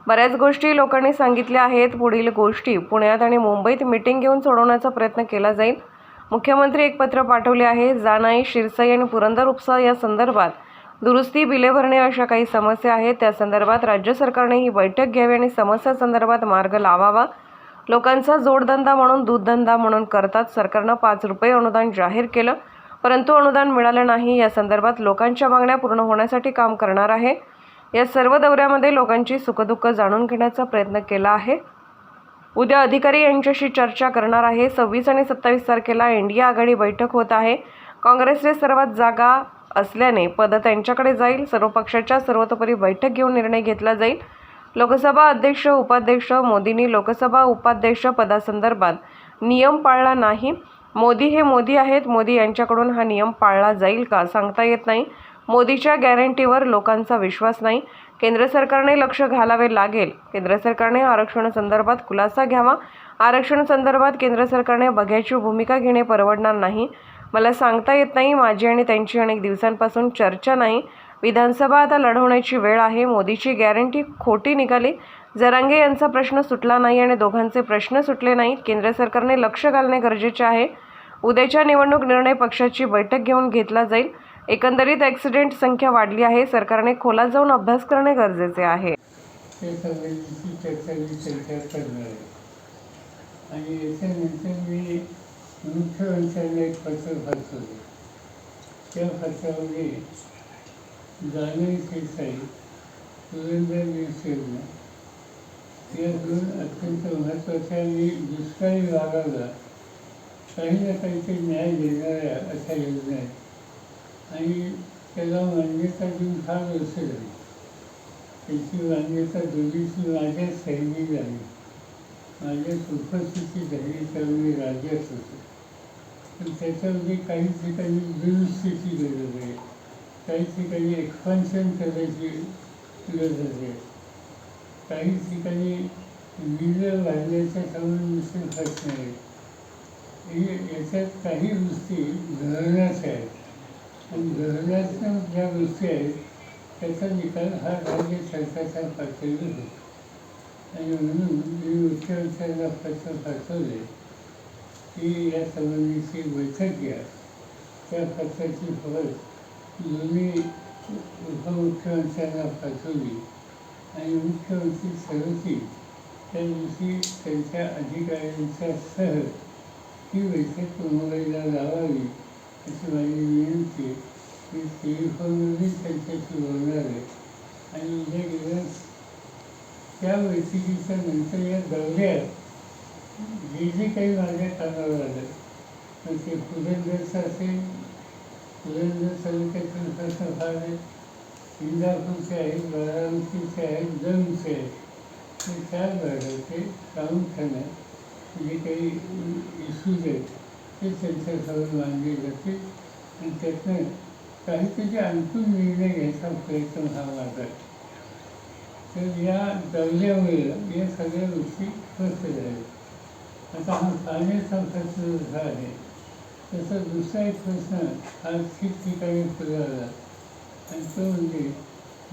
बऱ्याच गोष्टी लोकांनी सांगितल्या आहेत. पुढील गोष्टी पुण्यात आणि मुंबईत मीटिंग घेऊन सोडवण्याचा प्रयत्न केला जाईल. मुख्यमंत्री एक पत्र पाठवले आहे. जानाई, शिरसाई आणि पुरंदर उपसा या संदर्भात दुरुस्ती, बिले भरणे अशा काही समस्या आहेत. त्या संदर्भात राज्य सरकारने ही बैठक घ्यावी आणि समस्या संदर्भात मार्ग लावावा. लोकांचा जोडधंदा म्हणून दूधधंदा म्हणून करतात. सरकारनं 5 रुपये अनुदान जाहीर केलं, परंतु अनुदान मिळालं नाही. या संदर्भात लोकांच्या मागण्या पूर्ण होण्यासाठी काम करणार आहे. या सर्व दौऱ्यामध्ये लोकांची सुखदुःख जाणून घेण्याचा प्रयत्न केला आहे. उद्या अधिकारी यांच्याशी चर्चा करणार आहे. 26 आणि 27 तारखेला इंडिया आघाडी बैठक होत आहे. काँग्रेसने सर्वात जागा असल्याने पद त्यांच्याकडे जाईल. सर्व पक्षाच्या सर्वतोपरी बैठक घेऊन निर्णय घेतला जाईल. लोकसभा अध्यक्ष, उपाध्यक्ष. मोदींनी लोकसभा उपाध्यक्ष पदासंदर्भात नियम पाळला नाही. मोदी हे मोदी आहेत. मोदी यांच्याकडून हा नियम पाळला जाईल का सांगता येत नाही. मोदीच्या गॅरंटीवर लोकांचा विश्वास नाही. केंद्र सरकारने लक्ष घालावे लागेल. केंद्र सरकारने आरक्षण संदर्भात खुलासा घ्यावा. आरक्षण संदर्भात केंद्र सरकारने बघ्याची भूमिका घेणे परवडणार नाही. मला सांगता येत नाही. माझी आणि त्यांची अनेक दिवसांपासून चर्चा नाही. विधानसभा आता लढवण्याची वेळ आहे. मोदीची गॅरंटी खोटी निघाली. जरांगे यांचा प्रश्न सुटला नाही आणि दोघांचे प्रश्न सुटले नाहीत. केंद्र सरकारने लक्ष घालणे गरजेचे आहे. उद्याच्या निवडणूक निर्णय पक्षाची बैठक घेऊन घेतला जाईल. एकंदरीत ॲक्सिडेंट संख्या वाढली आहे. सरकारने खोलात जाऊन अभ्यास करणे गरजेचे आहे. मुख्यमंत्र्यांना एक पत्र पाठवले. त्या पत्रामध्ये जानाई, शिरसाई, पुरंदर विषयी या दोन अत्यंत महत्त्वाच्या आणि दुष्काळी भागाला काही ना काहीतरी न्याय देणाऱ्या अशा योजना आहेत आणि त्याला मान्यता देऊन फार वर्ष झाली. त्याची मान्यता दोन्हीची माझ्या सैनी झाली, माझ्याच उपस्थिती झाली, त्यामुळे राज्यात होतं. पण त्याच्यामध्ये काही ठिकाणी दुरुस्तीची गरज आहे, काही ठिकाणी एक्सपान्शन करायची गरज आहे, काही ठिकाणी बिलं भरण्याच्या संबंधित प्रश्न आहेत. याच्यात काही गोष्टी धरणाच्या आहेत आणि धरणाच्या ज्या गोष्टी आहेत त्याचा निकाल हा राज्य सरकारच्या पातळीवर होतो. आणि म्हणून मी मुख्यमंत्र्यांना पत्र पाठवले की या संबंधीची बैठक घ्या. त्या पत्राची प्रत दोन्ही उपमुख्यमंत्र्यांना पाठवली आणि मुख्यमंत्री ठरवतील त्या दिवशी त्यांच्या अधिकाऱ्यांच्या सह ही बैठक मुंबईला लावावी अशी माझी विनंती. मी टेलिफोनवरही त्यांच्याशी बोलणार आहे आणि उद्या गेल्यास त्या बैठकीच्या नंतर या दौऱ्यात जे काही माझ्या कानावर आलं पण ते पुरंदरचं असेल, पुरंदर तालुक्यातील प्रश्न फार आहेत, इंदापूरचे आहेत, बारामतीचे आहेत, दौंडचे आहेत. ते 4 भागाचे प्रामुख्यानं जे काही इश्यूज आहेत ते त्यांच्यासमोर मांडले जातील आणि त्यातनं काहीतरी आणखून निर्णय घ्यायचा प्रयत्न हा माझा. तर या दौऱ्यामुळे या सगळ्या गोष्टी स्पष्ट झाल्या. आता हा पाण्याचा प्रश्न जसा आहे तसा दुसरा एक प्रश्न हा ठिकठिकाणी पुढे आला आणि तो म्हणजे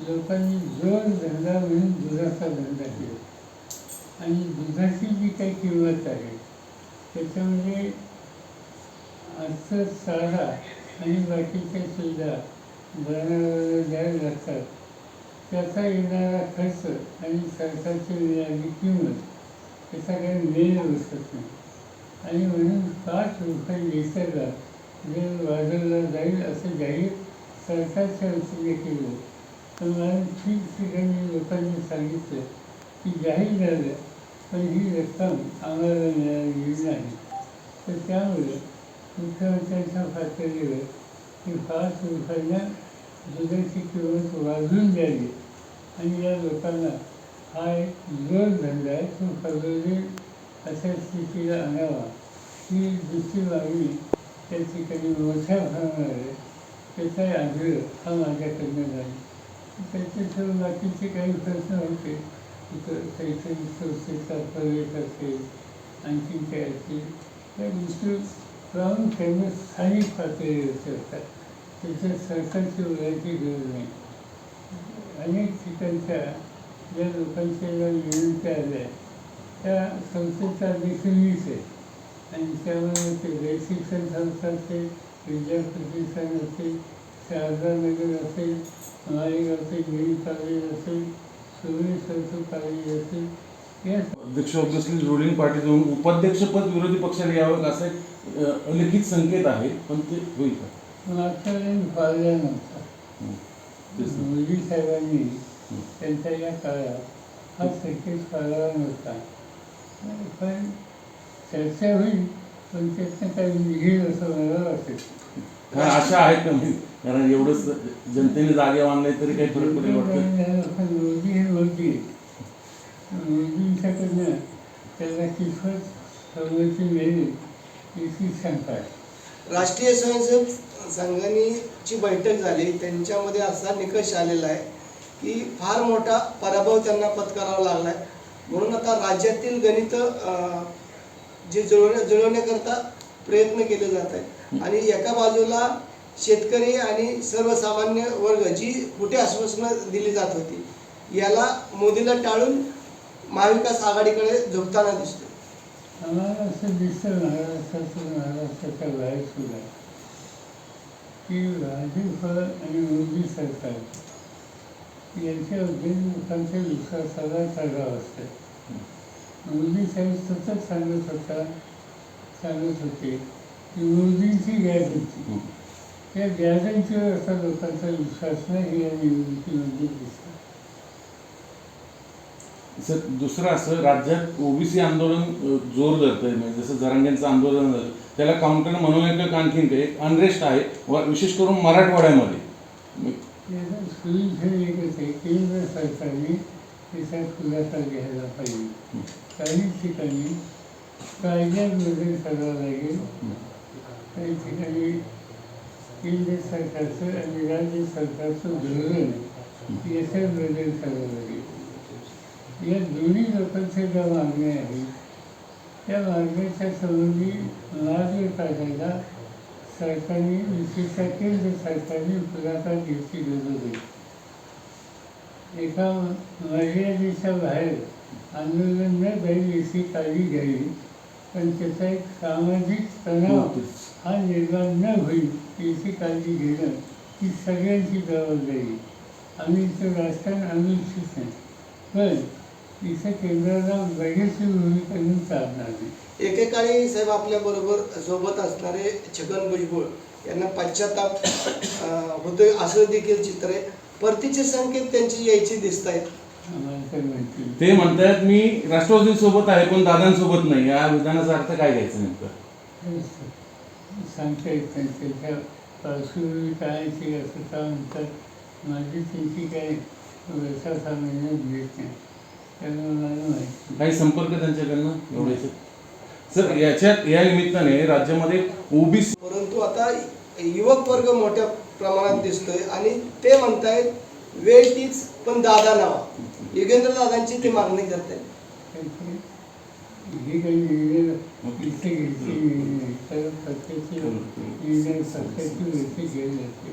लोकांनी जोडधंदा म्हणून दुधाचा धंदा केला आणि दुधाची जी काही किंमत आहे त्याच्यामध्ये आजचं चारा आणि बाकीच्या सुविधा जनावरांना द्यायला लागतात. त्याचा येणारा खर्च आणि सरकारची मिळालेली किंमत त्याचा काही मेळ बसत नाही आणि म्हणून 5 रुपये लिटरला जर वाढवला जाईल असं जाहीर सरकारच्या वतीने केलं. तर मला ठिकठिकाणी लोकांनी सांगितलं की जाहीर झालं पण ही रक्कम आम्हाला मिळालेली नाही. तर त्यामुळे मुख्यमंत्र्यांच्या पातळीवर ही 5 रुपयांना दुधाची किंमत वाढवून द्यावी आणि या लोकांना हा एक जोडधंदा आहे तो फरवरी अशा स्थितीला आणावा ही दुसरी मागणी त्या ठिकाणी मोठ्या प्रमाणावर आहे. त्याचा आग्रह हा माझ्याकडनं झाला. त्याच्यासह बाकीचे काही प्रश्न होते, काहीतरी संस्थेचा प्रवेश असेल, आणखी काय असेल, त्या गोष्टी प्रामुख्याने स्थानिक पातळीवरचे असतात. त्याच्यात सरकारची बोलायची गरज नाही. अनेक ठिकाणच्या ज्या लोकांच्या ज्या विनंत्या आल्या त्या संस्थेचा अध्यक्ष मीच आहे. आणि त्यामुळे ते जयशिक्षण संस्था असेल, विद्या प्रतिष्ठान असेल, शारदा नगर असेल, मालेगावचे गिरी कॉलेज असेल, सुरे संस्कृत कॉलेज असेल, या अध्यक्ष ऑब्विसली रुलिंग पार्टीतून उपाध्यक्षपद विरोधी पक्षाला यावं असा एक अलिखित संकेत आहे, पण ते होईल का? मागच्या वेळेस फाळला नव्हता. तेच ना. मोदी साहेबांनी त्यांच्या या काळात हा संकेत फाळला नव्हता. पण चर्चा होईल, पण त्यातनं काही निघेल असं मला वाटतं. हा, आशा आहेत का म्हणजे? कारण एवढंच जनतेने जागे बांधले तरी काही फरक पडेल वाटतं. मोदी हे मोदी आहेत. मोदींच्याकडनं त्याला कितपत सवलती मिळेल याची शंका आहे. राष्ट्रीय स्वयंसेवक संघाची बैठक झाली, त्यांच्यामध्ये असा निकष आलेला आहे की फार मोठा पराभव त्यांना पत्करावा लागला आहे. म्हणून आता राज्यातील गणित जे जुळवण्याकरता प्रयत्न केले जात आहेत. आणि एका बाजूला शेतकरी आणि सर्वसामान्य वर्ग जी कुठे आश्वासनं दिली जात होती, याला मोदीला टाळून महाविकास आघाडीकडे झुकताना दिसतो. आम्हाला असं दिसतं महाराष्ट्राच्या बाहेर सुद्धा की भाजप आणि मोदी सरकार यांच्यामध्ये लोकांच्या विश्वासाला तगाव असतात. मोदी साहेब सतत सांगत होते की मोदींची गॅरंटी, त्या गॅरंटीवर असा लोकांचा विश्वास नाही हे या निवडणुकीमध्ये दिसतं. सर, दुसरं असं, राज्यात ओबीसी आंदोलन जोर धरतंय, म्हणजे जसं जरांगेंचं आंदोलन झालं त्याला काउंटर म्हणून आणखीन काही एक अनरेस्ट आहे, विशेष करून मराठवाड्यामध्ये. सोयीचं एकच आहे, केंद्र सरकारने त्याचा खुलासा घ्यायला पाहिजे. काही ठिकाणी कायद्यात बदल करावा लागेल, काही ठिकाणी केंद्र सरकारचं आणि राज्य सरकारचं धोरण याच्यात बदल करावा लागेल. या दोन्ही लोकांच्या ज्या मागण्या आहेत त्या मागण्याच्या संबंधी मार्ग काढायला सरकारने, विशेषतः केंद्र सरकारने पुढाकार घ्यायची गरज आहे. एका मर्यादेच्या बाहेर आंदोलन न जाईल याची काळजी घ्यावी, पण त्याचा एक सामाजिक तणाव हा निर्माण न होईल याची काळजी घेणं ही सगळ्यांची जबाबदारी. आम्ही इथं राजकारण आणू इच्छित नाही, पण इथं केंद्राला बघायची भूमिका घेऊन चालणार नाही. एकेकाळी साहेब आपल्याबरोबर सोबत असणारे छगन भुजबळ यांना पश्चाताप होतोय असं देखील चित्र आहे. परतीचे संकेत त्यांची यायची दिसत आहेत. ते म्हणतायत मी राष्ट्रवादीसोबत आहे पण दादांसोबत नाही. या विधानाचा अर्थ काय घ्यायचा नेमका? सांगता येत नाही. त्याच्या पार्श्वभूमी काय ते असं का म्हणतात, माझी त्यांची काय व्यवस्था सामान्य घेत नाही, त्यामुळे मला माहिती. काही संपर्क त्यांच्याकडनं एवढ्याचे? सर, या निमित्ताने राज्यामध्ये ओबीसी, परंतु आता युवक वर्ग मोठ्या प्रमाणात दिसतोय आणि ते म्हणतायत वेळ तीच पण दादा नावा. योगेंद्र दादांची ते मागणी करतायत. ही काही निर्णय इथे घ्यायची नाही, तर पक्षाचे निर्णय पक्षाची व्यक्ती घेत जाते.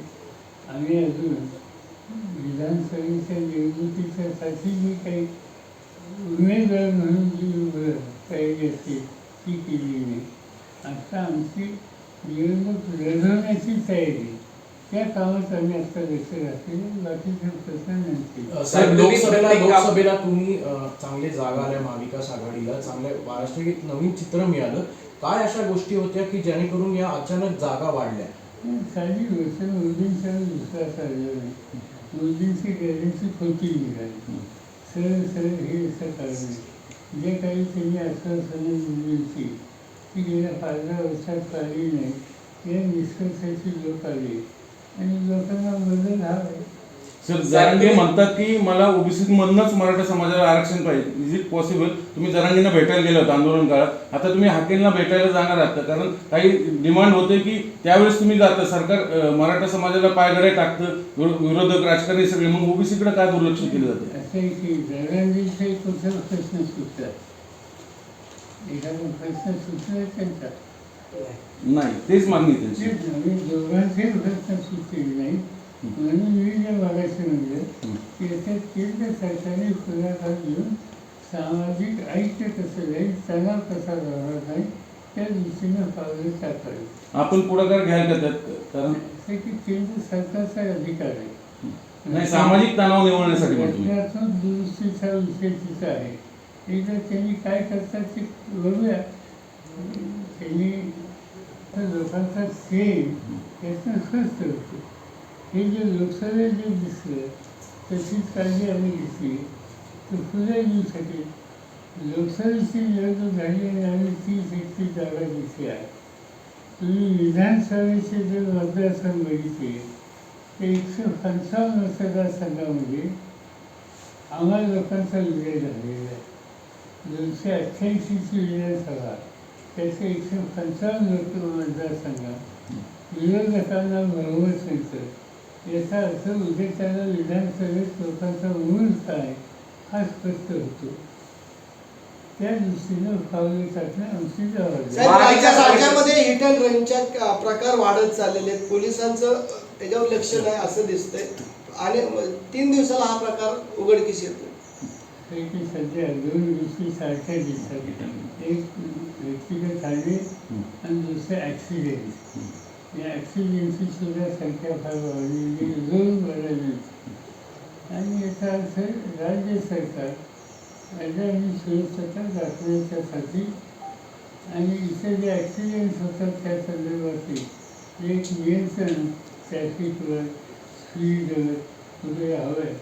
आणि अजून विधानसभेच्या निवडणुकीच्यासाठी जी काही उमेदवार म्हणून जी तयारी असते ती केली नाही. आता आमची निवडणूक लढवण्याची तयारी, त्या कामात आम्ही आता लक्ष घातले. बाकीचे प्रश्न नाही. साहेब, लोकसभेला तुम्ही चांगले जागा आल्या, महाविकास आघाडीला चांगल्या महाराष्ट्रात एक नवीन चित्र मिळालं. काय अशा गोष्टी होत्या की जेणेकरून या अचानक जागा वाढल्या? साधी गोष्ट, मोदींचा विश्वास आलेला नाही. मोदींची गॅरंटी खोटी निघाली. सरळ हे असं कारण आहे. जे काही त्यांनी आश्वासनं मोदींची ती गेल्या 15 वर्षात पाळली नाही, या निष्कर्षाची लोक आले आणि लोकांना बदल हवा आहे. सर, जरांगे म्हणतात की मला ओबीसी मधनच मराठा समाजाला आरक्षण पाहिजे. Is it possible? तुम्ही जरांगेंना भेटायला गेला होता आंदोलन काळात, आता तुम्ही हाकेंना भेटायला जाणार आहात? कारण काही डिमांड होते की त्यावेळेस तुम्ही जाता, सरकार मराठा समाजाला पायघड्या टाकतं, विरोधक राजकारणी सगळे, मग ओबीसीकडे काय दुर्लक्ष केलं जातं? असं आहे की जरांगेचे कुठे प्रश्न सुटतात, एखादा प्रश्न सुचला त्यांचा नाही, तेच मागणी त्यांची. दोघांचे प्रश्न सुटलेले नाही. म्हणून मी जे मागाशी म्हणलं की याच्यात केंद्र सरकारने पुढाकार घेऊन सामाजिक ऐक्य कसं राहील, तणाव कसा राहणार नाही त्या दृष्टीनं पावलं टाकावी. आपण पुढाकार घ्याल का त्यात? कारण असं की केंद्र सरकारचा अधिकार आहे. नाही, सामाजिक तणाव निवडण्यासाठी म्हणतो मी. घटनात्मक दुरुस्तीचा विषय तिचा आहे. एकदा त्यांनी काय करतात ते बघूया. त्यांनी लोकांचा सेम यातनं स्वस्त होतो. हे जे लोकसभेत जे दिसलं तशीच काळजी आम्ही घेतली तर पुढे येऊ शकेल. लोकसभेची निवडणूक झाली आणि आम्ही 30-31 जागा जिंकल्या. तुम्ही विधानसभेचे जे मतदारसंघ बघितले ते 155 मतदारसंघामध्ये आम्हाला लोकांचा विजय झालेला आहे. 288ची विधानसभा त्याचे 155 लोक मतदारसंघात विरोधकांना बहुमत मिळतं. याचा अर्थ उद्या त्याला विधानसभेत लोकांचा मूळ काय हा स्पष्ट होतो. त्या दृष्टीनं पावले टाकणं आमची जबाबदारी. साहेब, राज्यामध्ये हिट अँड रनच्या प्रकार वाढत चाललेले आहेत. पोलिसांचं त्याच्यावर लक्ष नाही असं दिसतंय आणि 3 दिवसाला हा प्रकार उघडकीस येतो. की सध्या 2 गोष्टी सारख्या दिसतात. एक व्यक्तिगत हानी आणि दुसरं ॲक्सिडेंट. या ॲक्सिडेंटची सुद्धा संख्या फार वाढलेली, रोज वाढली आणि याचा अर्थ राज्य सरकार राज्याने सुरक्षता दाखवण्याच्यासाठी आणि इथे जे ॲक्सिडेंट्स होतात त्या संदर्भातील एक नियंत्रण ट्रॅफिकवर, स्पीडवर वगैरे हवं आहे.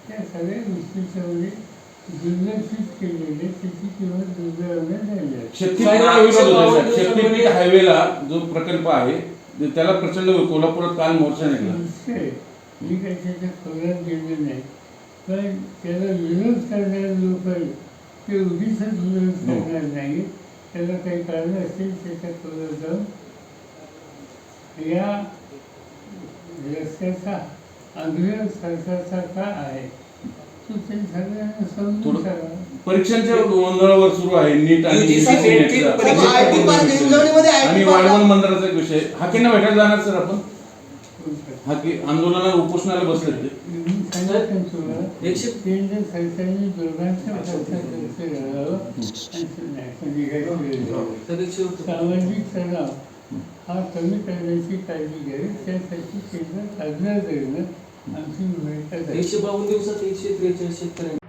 त्या सगळ्या गोष्टीच्यामध्ये दुर्लक्षित केलेले त्याची किंमत दुर्दैवाने झाली आहे. शक्तीपीठ हायवेला जो प्रकल्प आहे त्याला प्रचंड कोल्हापुरात काल मोर्चा निघाला. निश्चय मी काही त्याच्या खोलात गेले नाही, पण त्याला विरोध करणारे लोक ते उगीच विरोध करणार नाही. त्याला काही कारण असेल त्याच्या खोलात जाऊन या रस्त्याचा आग्रह सरकारचा का आहे तो ते सगळ्यांना समजून सांगा. परीक्षांच्या गोंधळावर सुरू आहे नीट आणि आणि वाढवण मंदिराचा एक विषय. हाकेंना भेटायला जाणार सर आपण? हाके आंदोलनाला उपोषणाला बसले ते. केंद्र सरकारने दोघांच्या सामाजिक तणाव हा कमी करण्याची काळजी घ्यावी. त्यासाठी केंद्र आग्रह करणं आमची भूमिका आहे. 152 दिवसात 143 शेतकऱ्यांनी